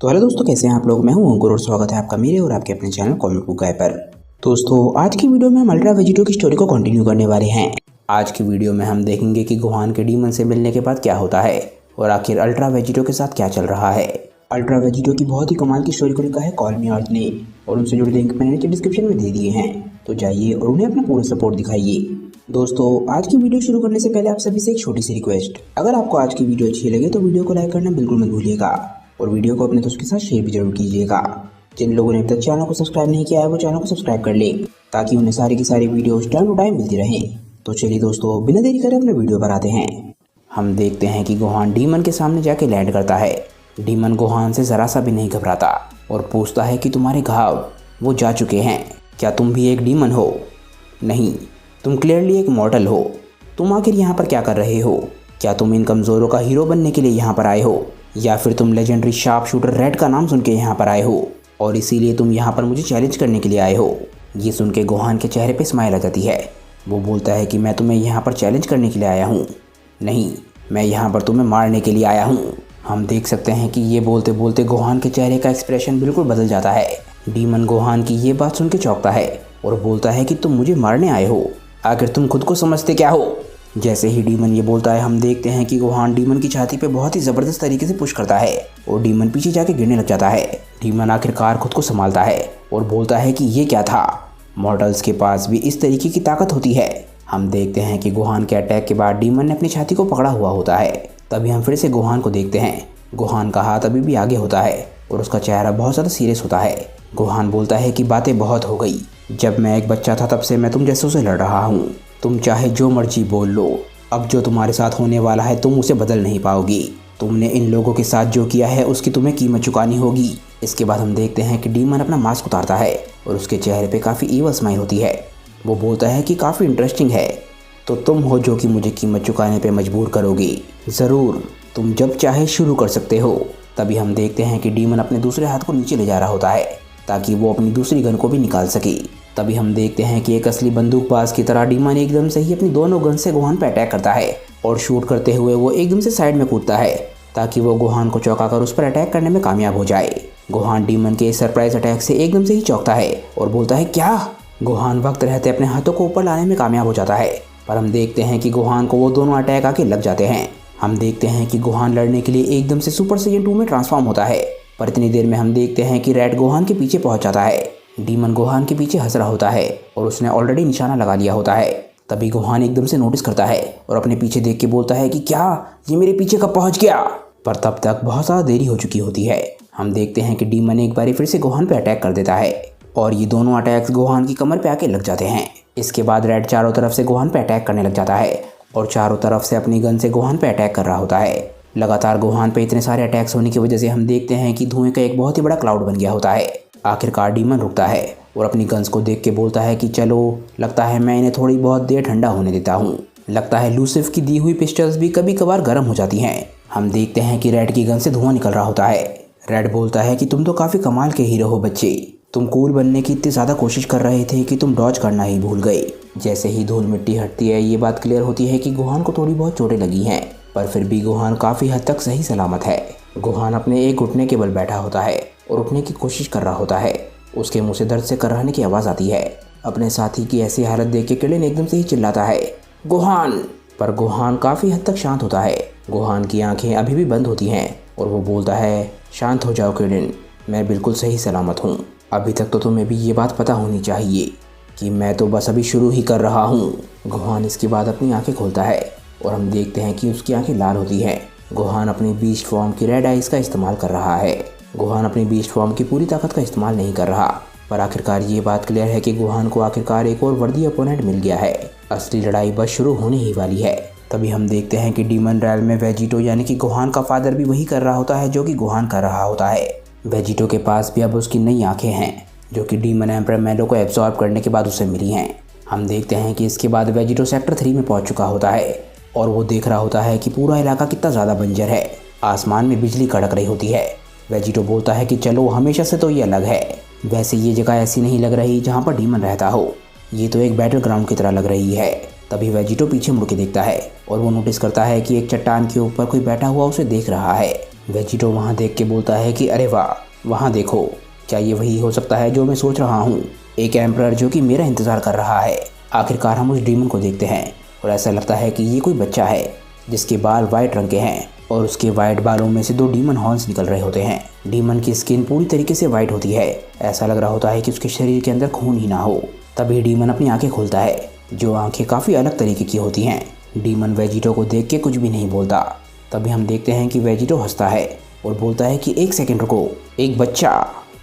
तो हेलो दोस्तों, कैसे हैं आप लोग। मैं हूं अंकुर और स्वागत है आपका मेरे और आपके अपने चैनल कॉमिक बुक गाय पर। दोस्तों, आज की वीडियो में हम अल्ट्रा वेजिटो की स्टोरी को कंटिन्यू करने वाले हैं। आज की वीडियो में हम देखेंगे कि गोहान के डीमन से मिलने के बाद क्या होता है और आखिर अल्ट्रा वेजिटो के साथ क्या चल रहा है। अल्ट्रा वेजिटो की बहुत ही कमाल की स्टोरी को लिखा है कॉल मी अर्थ ने और उनसे जुड़े लिंक मैंने नीचे डिस्क्रिप्शन में दे दिए हैं, तो जाइए और उन्हें अपना पूरा सपोर्ट दिखाइए। दोस्तों, आज की वीडियो शुरू करने से पहले आप सभी से एक छोटी सी रिक्वेस्ट, अगर आपको आज की वीडियो अच्छी लगे तो वीडियो को लाइक करना बिल्कुल मत भूलिएगा और वीडियो को अपने दोस्त के साथ शेयर भी जरूर कीजिएगा। जिन लोगों ने अब तक चैनल को सब्सक्राइब नहीं किया है वो चैनल को सब्सक्राइब कर लें ताकि उन्हें सारी की सारी वीडियोस टाइम टू टाइम मिलती रहें। तो चलिए दोस्तों, बिना देरी करे अपने वीडियो पर आते हैं। हम देखते हैं कि गोहान डीमन के सामने जाके लैंड करता है। डीमन गोहान से जरा सा भी नहीं घबराता और पूछता है कि तुम्हारे घाव वो जा चुके हैं, क्या तुम भी एक डीमन हो? नहीं, तुम क्लियरली एक मॉर्टल हो। तुम आखिर यहाँ पर क्या कर रहे हो? क्या तुम इन कमज़ोरों का हीरो बनने के लिए यहाँ पर आए हो, या फिर तुम लेजेंडरी शार्प शूटर रेड का नाम सुन के यहाँ पर आए हो और इसीलिए तुम यहाँ पर मुझे चैलेंज करने के लिए आए हो? ये सुन के गोहान के चेहरे पे स्माइल आ जाती है। वो बोलता है कि मैं तुम्हें यहाँ पर चैलेंज करने के लिए आया हूँ, नहीं, मैं यहाँ पर तुम्हें मारने के लिए आया हूँ। हम देख सकते हैं कि ये बोलते बोलते गोहान के चेहरे का एक्सप्रेशन बिल्कुल बदल जाता है। डीमन गोहान की ये बात सुन के चौंकता है और बोलता है कि तुम मुझे मारने आए हो, आखिर तुम खुद को समझते क्या हो? जैसे ही डीमन ये बोलता है, हम देखते हैं कि गोहान डीमन की छाती पे बहुत ही ज़बरदस्त तरीके से पुश करता है और डीमन पीछे जाके गिरने लग जाता है। डीमन आखिरकार खुद को संभालता है और बोलता है कि ये क्या था, मॉर्टल्स के पास भी इस तरीके की ताकत होती है। हम देखते हैं कि गोहान के अटैक के बाद डीमन ने अपनी छाती को पकड़ा हुआ होता है। तभी हम फिर से गोहान को देखते हैं। गोहान का हाथ अभी भी आगे होता है और उसका चेहरा बहुत ज़्यादा सीरियस होता है। गोहान बोलता है कि बातें बहुत हो गई, जब मैं एक बच्चा था तब से मैं तुम जैसों से लड़ रहा हूँ। तुम चाहे जो मर्जी बोल लो, अब जो तुम्हारे साथ होने वाला है तुम उसे बदल नहीं पाओगी। तुमने इन लोगों के साथ जो किया है उसकी तुम्हें कीमत चुकानी होगी। इसके बाद हम देखते हैं कि डीमन अपना मास्क उतारता है और उसके चेहरे पे काफ़ी ईवल स्माइल होती है। वो बोलता है कि काफ़ी इंटरेस्टिंग है, तो तुम हो जो कि मुझे कीमत चुकाने पे मजबूर करोगी। ज़रूर, तुम जब चाहे शुरू कर सकते हो। तभी हम देखते हैं कि डीमन अपने दूसरे हाथ को नीचे ले जा रहा होता है ताकि वो अपनी दूसरी गन को भी निकाल सके। तभी हम देखते हैं कि एक असली बंदूकबाज की तरह डीमन एकदम से ही अपनी दोनों गन से गोहान पर अटैक करता है और शूट करते हुए वो एकदम से साइड में कूदता है ताकि वो गोहान को चौंकाकर उस पर अटैक करने में कामयाब हो जाए। गोहान डीमन के इस सरप्राइज अटैक से एकदम से ही चौंकता है और बोलता है क्या? गोहान वक्त रहते अपने हाथों को ऊपर लाने में कामयाब हो जाता है, पर हम देखते हैं कि गोहान को वो दोनों अटैक आके लग जाते हैं। हम देखते हैं कि गोहान लड़ने के लिए एकदम से सुपर साइयन 2 में ट्रांसफॉर्म होता है, पर इतनी देर में हम देखते हैं कि रेड गोहान के पीछे पहुंच जाता है। डीमन गोहान के पीछे हंस रहा होता है और उसने ऑलरेडी निशाना लगा लिया होता है। तभी गोहान एकदम से नोटिस करता है और अपने पीछे देख के बोलता है कि क्या ये मेरे पीछे कब पहुंच गया? पर तब तक बहुत ज़्यादा देरी हो चुकी होती है। हम देखते हैं कि डीमन एक बार फिर से गोहान पे अटैक कर देता है और ये दोनों अटैक्स गोहान की कमर पे आके लग जाते हैं। इसके बाद रेड चारों तरफ से गोहान पे अटैक करने लग जाता है और चारों तरफ से अपनी गन से गोहान पे अटैक कर रहा होता है। लगातार गोहान पे इतने सारे अटैक्स होने की वजह से हम देखते हैं कि धुएं का एक बहुत ही बड़ा क्लाउड बन गया होता है। आखिरकार डीमन रुकता है और अपनी गन्स को देख के बोलता है कि चलो, लगता है मैं इन्हें थोड़ी बहुत देर ठंडा होने देता हूँ। लगता है लूसिफ की दी हुई पिस्टल्स भी कभी कभार गर्म हो जाती हैं। हम देखते हैं कि रेड की गन से धुआं निकल रहा होता है। रेड बोलता है कि तुम तो काफ़ी कमाल के हीरो हो बच्चे, तुम कूल बनने की इतनी ज़्यादा कोशिश कर रहे थे कि तुम डॉज करना ही भूल गए। जैसे ही धूल मिट्टी हटती है, ये बात क्लियर होती है कि गोहान को थोड़ी बहुत चोटें लगी हैं, पर फिर भी गोहान काफ़ी हद तक सही सलामत है। गोहान अपने एक घुटने के बल बैठा होता है और उठने की कोशिश कर रहा होता है। उसके मुंह से दर्द से कराहने की आवाज़ आती है। अपने साथी की ऐसी हालत देख के किलिन एकदम से ही चिल्लाता है, गोहान! पर गोहान काफ़ी हद तक शांत होता है। गोहान की आंखें अभी भी बंद होती हैं और वो बोलता है, शांत हो जाओ किलिन, मैं बिल्कुल सही सलामत हूँ। अभी तक तो तुम्हें भी ये बात पता होनी चाहिए कि मैं तो बस अभी शुरू ही कर रहा हूँ। गोहान इसके बाद अपनी आंखें खोलता है और हम देखते हैं कि उसकी आंखें लाल होती हैं। गोहान अपनी बीस्ट फॉर्म की रेड आइज का इस्तेमाल कर रहा है। गोहान अपनी बीस्ट फॉर्म की पूरी ताकत का इस्तेमाल नहीं कर रहा, पर आखिरकार ये बात क्लियर है कि गोहान को आखिरकार एक और वर्दी अपोनेंट मिल गया है। असली लड़ाई बस शुरू होने ही वाली है। तभी हम देखते हैं कि डीमन रैल में वेजिटो यानी कि गोहान का फादर भी वही कर रहा होता है जो कि गोहान कर रहा होता है। वेजिटो के पास भी अब उसकी नई आंखें हैं जो कि डीमन एम्परर मैलो को एब्जॉर्ब करने के बाद उसे मिली हैं। हम देखते हैं कि इसके बाद वेजिटो सेक्टर 3 में पहुंच चुका होता है और वो देख रहा होता है कि पूरा इलाका कितना ज़्यादा बंजर है। आसमान में बिजली कड़क रही होती है। वेजिटो बोलता है कि चलो, हमेशा से तो ये अलग है, वैसे ये जगह ऐसी नहीं लग रही जहाँ पर डीमन रहता हो, ये तो एक बैटल ग्राउंड की तरह लग रही है। तभी वेजिटो पीछे मुड़ के देखता है और वो नोटिस करता है कि एक चट्टान के ऊपर कोई बैठा हुआ उसे देख रहा है। वेजिटो वहाँ देख के बोलता है कि अरे वाह, वहाँ देखो, क्या ये वही हो सकता है जो मैं सोच रहा हूँ, एक एम्परर जो कि मेरा इंतज़ार कर रहा है। आखिरकार हम उस डीमन को देखते हैं और ऐसा लगता है कि ये कोई बच्चा है जिसके बाल वाइट रंग के हैं और उसके वाइट बालों में से 2 डीमन हॉर्न्स निकल रहे होते हैं। डीमन की स्किन पूरी तरीके से वाइट होती है, ऐसा लग रहा होता है कि उसके शरीर के अंदर खून ही ना हो। तभी डीमन अपनी आंखें खोलता है, जो आंखें काफ़ी अलग तरीके की होती हैं। डीमन वेजिटो को देख के कुछ भी नहीं बोलता। तभी हम देखते हैं कि वेजिटो हंसता है और बोलता है कि 1 सेकंड रुको, एक बच्चा।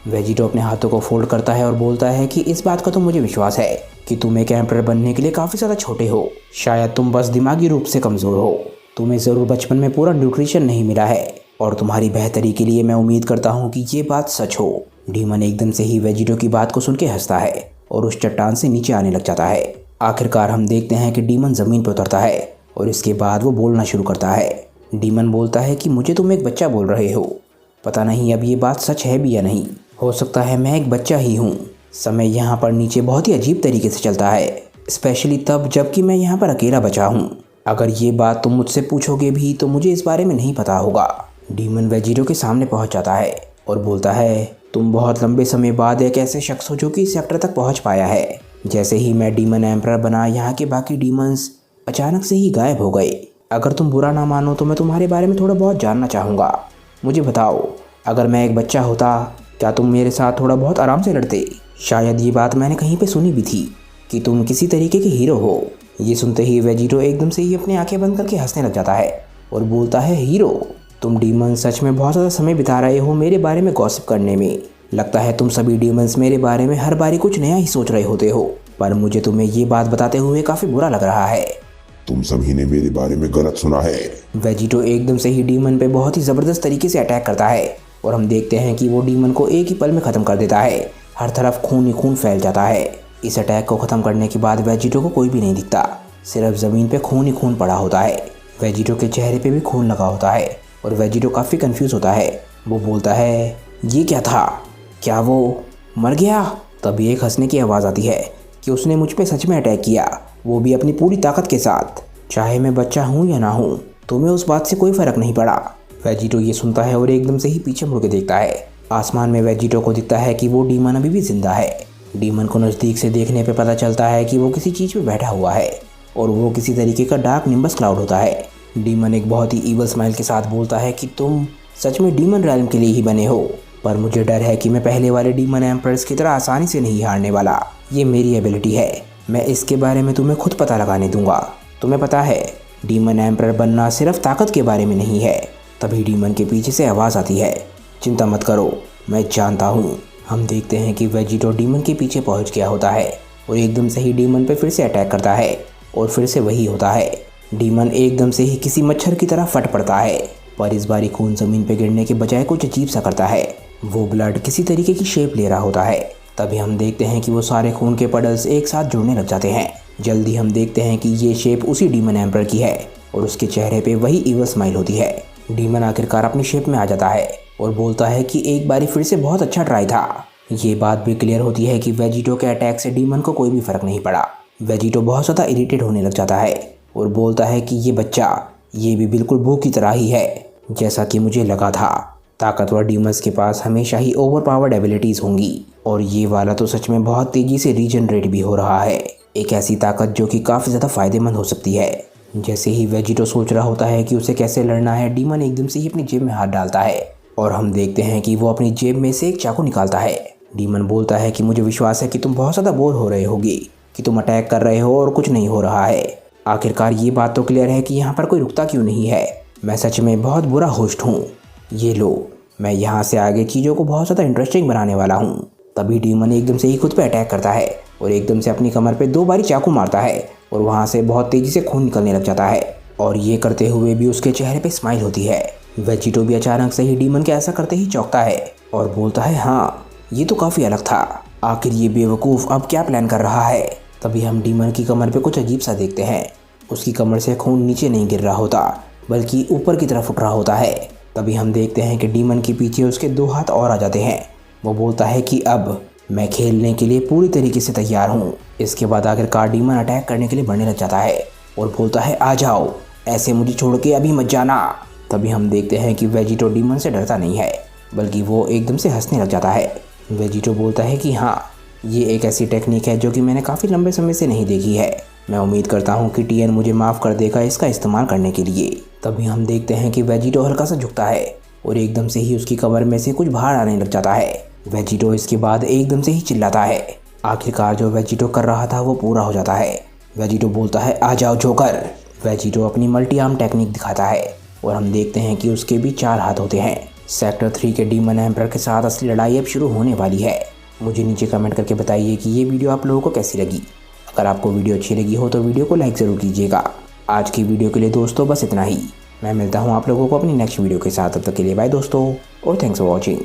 वेजिटो अपने हाथों को फोल्ड करता है और बोलता है कि इस बात का तो मुझे विश्वास है कि तुम एक एम्परर बनने के लिए काफ़ी ज़्यादा छोटे हो, शायद तुम बस दिमागी रूप से कमज़ोर हो, तुम्हें ज़रूर बचपन में पूरा न्यूट्रिशन नहीं मिला है और तुम्हारी बेहतरी के लिए मैं उम्मीद करता हूँ कि ये बात सच हो। डीमन एकदम से ही वेजिटो की बात को सुन के हंसता है और उस चट्टान से नीचे आने लग जाता है। आखिरकार हम देखते हैं कि डीमन ज़मीन पर उतरता है और इसके बाद वो बोलना शुरू करता है। डीमन बोलता है कि मुझे तुम एक बच्चा बोल रहे हो, पता नहीं अब ये बात सच है भी या नहीं, हो सकता है मैं एक बच्चा ही हूँ। समय यहाँ पर नीचे बहुत ही अजीब तरीके से चलता है, स्पेशली तब जबकि मैं यहाँ पर अकेला बचा हूँ। अगर ये बात तुम मुझसे पूछोगे भी तो मुझे इस बारे में नहीं पता होगा। डीमन वेजिटो के सामने पहुँच जाता है और बोलता है, तुम बहुत लंबे समय बाद एक ऐसे शख्स हो जो कि इस सेक्टर तक पहुँच पाया है। जैसे ही मैं डीमन एम्परर बना, यहाँ के बाकी डीमंस अचानक से ही गायब हो गए। अगर तुम बुरा ना मानो तो मैं तुम्हारे बारे में थोड़ा बहुत जानना चाहूँगा। मुझे बताओ, अगर मैं एक बच्चा होता क्या तुम मेरे साथ थोड़ा बहुत आराम से लड़ते? शायद ये बात मैंने कहीं पे सुनी भी थी कि तुम किसी तरीके के हीरो हो। ये सुनते ही वेजिटो एकदम से ही अपनी आंखें बंद करके हंसने लग जाता है और बोलता है, हीरो? तुम डीमन सच में बहुत ज़्यादा समय बिता रहे हो मेरे बारे में गॉसिप करने में। लगता है तुम सभी डीमंस मेरे बारे में हर बारी कुछ नया ही सोच रहे होते हो, पर मुझे तुम्हें ये बात बताते हुए काफ़ी बुरा लग रहा है। तुम सभी ने मेरे बारे में गलत सुना है। वेजिटो एकदम से ही डीमन पे बहुत ही ज़बरदस्त तरीके से अटैक करता है और हम देखते हैं कि वो डीमन को एक ही पल में ख़त्म कर देता है। हर तरफ खून ही खून फैल जाता है। इस अटैक को ख़त्म करने के बाद वेजिटो को कोई भी नहीं दिखता, सिर्फ ज़मीन पे खून ही खून पड़ा होता है। वेजिटो के चेहरे पे भी खून लगा होता है और वेजिटो काफ़ी कंफ्यूज होता है। वो बोलता है, ये क्या था? क्या वो मर गया? तभी एक हंसने की आवाज़ आती है कि उसने मुझ पे सच में अटैक किया, वो भी अपनी पूरी ताकत के साथ। चाहे मैं बच्चा हूँ या ना हूँ, तुम्हें उस बात से कोई फ़र्क नहीं पड़ा। वेजिटो ये सुनता है और एकदम से ही पीछे मुड़ के देखता है। आसमान में वेजिटो को दिखता है कि वो डीमन अभी भी जिंदा है। डीमन को नज़दीक से देखने पे पता चलता है कि वो किसी चीज़ पे बैठा हुआ है और वो किसी तरीके का डार्क निम्बस क्लाउड होता है। डीमन एक बहुत ही ईवल स्माइल के साथ बोलता है कि तुम सच में डीमन रैल्म के लिए ही बने हो, पर मुझे डर है कि मैं पहले वाले डीमन एम्परर्स की तरह आसानी से नहीं हारने वाला। ये मेरी एबिलिटी है, मैं इसके बारे में तुम्हें खुद पता लगाने दूंगा। तुम्हें पता है, डीमन एम्परर बनना सिर्फ ताकत के बारे में नहीं है। तभी डीमन के पीछे से आवाज़ आती है, चिंता मत करो, मैं जानता हूँ। हम देखते हैं कि वेजिटो डीमन के पीछे पहुँच गया होता है और एकदम से ही डीमन पे फिर से अटैक करता है और फिर से वही होता है। डीमन एकदम से ही किसी मच्छर की तरह फट पड़ता है, पर इस बारी खून ज़मीन पे गिरने के बजाय कुछ अजीब सा करता है। वो ब्लड किसी तरीके की शेप ले रहा होता है। तभी हम देखते हैं कि वो सारे खून के पडल्स एक साथ जुड़ने लग जाते हैं। जल्दी हम देखते हैं कि ये शेप उसी डीमन एम्परर की है और उसके चेहरे पे वही ईवल स्माइल होती है। डीमन आखिरकार अपनी शेप में आ जाता है और बोलता है कि एक बारी फिर से बहुत अच्छा ट्राई था। ये बात भी क्लियर होती है कि वेजिटो के अटैक से डीमन को कोई भी फर्क नहीं पड़ा। वेजिटो बहुत ज़्यादा इरिटेट होने लग जाता है और बोलता है कि ये बच्चा, ये भी बिल्कुल भूख की तरह ही है, जैसा कि मुझे लगा था। ताकतवर डीमंस के पास हमेशा ही ओवर पावर्ड एबिलिटीज़ होंगी और ये वाला तो सच में बहुत तेज़ी से रीजनरेट भी हो रहा है। एक ऐसी ताकत जो कि काफ़ी ज़्यादा फायदेमंद हो सकती है। जैसे ही वेजिटो सोच रहा होता है कि उसे कैसे लड़ना है, डीमन एकदम से ही अपनी जेब में हाथ डालता है और हम देखते हैं कि वो अपनी जेब में से एक चाकू निकालता है। डीमन बोलता है कि मुझे विश्वास है कि तुम बहुत ज़्यादा बोर हो रहे होगी, कि तुम अटैक कर रहे हो और कुछ नहीं हो रहा है। आखिरकार ये बात तो क्लियर है कि यहाँ पर कोई रुकता क्यों नहीं है। मैं सच में बहुत बुरा होस्ट हूँ। ये लो, मैं यहाँ से आगे चीज़ों को बहुत ज़्यादा इंटरेस्टिंग बनाने वाला हूँ। तभी डीमन एकदम से ही खुद पे अटैक करता है और एकदम से अपनी कमर पे 2 बारी चाकू मारता है और वहाँ से बहुत तेज़ी से खून निकलने लग जाता है और ये करते हुए भी उसके चेहरे पे स्माइल होती है। वेजिटो भी अचानक से ही डीमन के ऐसा करते ही चौंकता है और बोलता है, हाँ ये तो काफ़ी अलग था, आखिर ये बेवकूफ़ अब क्या प्लान कर रहा है। तभी हम डीमन की कमर पे कुछ अजीब सा देखते हैं। उसकी कमर से खून नीचे नहीं गिर रहा होता बल्कि ऊपर की तरफ उठ रहा होता है। तभी हम देखते हैं कि डीमन के पीछे उसके 2 हाथ और आ जाते हैं। वो बोलता है कि अब मैं खेलने के लिए पूरी तरीके से तैयार हूँ। इसके बाद आखिरकार डीमन अटैक करने के लिए बढ़ने लग जाता है और बोलता है, आ जाओ, ऐसे मुझे छोड़ के अभी मत जाना। तभी हम देखते हैं कि वेजिटो डीमन से डरता नहीं है, बल्कि वो एकदम से हंसने लग जाता है। वेजिटो बोलता है कि हाँ, ये एक ऐसी टेक्निक है जो कि मैंने काफ़ी लंबे समय से नहीं देखी है। मैं उम्मीद करता हूँ कि टीएन मुझे माफ़ कर देगा इसका इस्तेमाल करने के लिए। तभी हम देखते हैं कि वेजिटो हल्का सा झुकता है और एकदम से ही उसकी कमर में से कुछ बाहर आने लग जाता है। वेजिटो इसके बाद एकदम से ही चिल्लाता है। आखिरकार जो वेजिटो कर रहा था वो पूरा हो जाता है। वेजिटो बोलता है, आ जाओ जोकर। वेजिटो अपनी मल्टी आर्म टेक्निक दिखाता है और हम देखते हैं कि उसके भी 4 हाथ होते हैं। सेक्टर 3 के डीमन एम्परर के साथ असली लड़ाई अब शुरू होने वाली है। मुझे नीचे कमेंट करके बताइए कि ये वीडियो आप लोगों को कैसी लगी। अगर आपको वीडियो अच्छी लगी हो तो वीडियो को लाइक ज़रूर कीजिएगा। आज की वीडियो के लिए दोस्तों बस इतना ही। मैं मिलता हूँ आप लोगों को अपनी नेक्स्ट वीडियो के साथ। तब तक के लिए बाय दोस्तों और थैंक्स फॉर वॉचिंग।